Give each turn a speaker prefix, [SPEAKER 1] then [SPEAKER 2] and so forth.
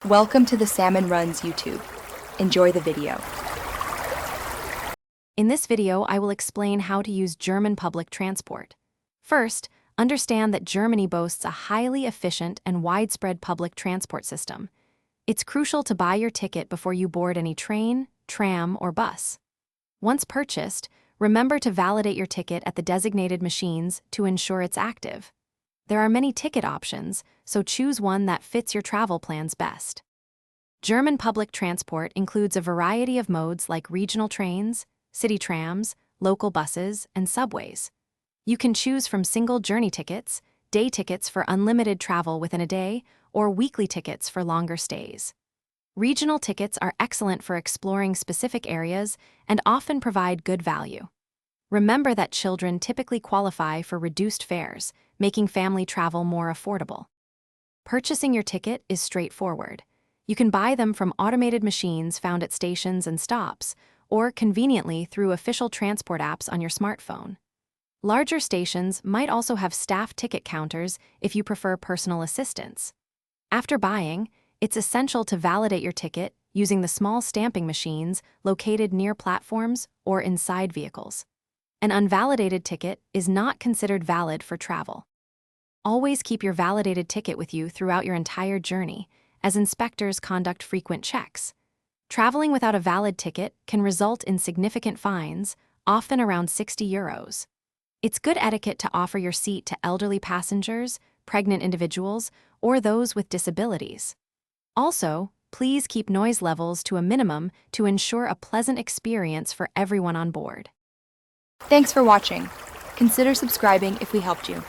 [SPEAKER 1] Welcome to the Salmon Runs YouTube. Enjoy the video.
[SPEAKER 2] In this video, I will explain how to use German public transport. First, understand that Germany boasts a highly efficient and widespread public transport system. It's crucial to buy your ticket before you board any train, tram, or bus. Once purchased, remember to validate your ticket at the designated machines to ensure it's active. There are many ticket options, so choose one that fits your travel plans best. German public transport includes a variety of modes like regional trains, city trams, local buses, and subways. You can choose from single journey tickets, day tickets for unlimited travel within a day, or weekly tickets for longer stays. Regional tickets are excellent for exploring specific areas and often provide good value. Remember that children typically qualify for reduced fares, making family travel more affordable. Purchasing your ticket is straightforward. You can buy them from automated machines found at stations and stops, or conveniently through official transport apps on your smartphone. Larger stations might also have staff ticket counters if you prefer personal assistance. After buying, it's essential to validate your ticket using the small stamping machines located near platforms or inside vehicles. An unvalidated ticket is not considered valid for travel. Always keep your validated ticket with you throughout your entire journey, as inspectors conduct frequent checks. Traveling without a valid ticket can result in significant fines, often around €60. It's good etiquette to offer your seat to elderly passengers, pregnant individuals, or those with disabilities. Also, please keep noise levels to a minimum to ensure a pleasant experience for everyone on board.
[SPEAKER 1] Thanks for watching. Consider subscribing if we helped you.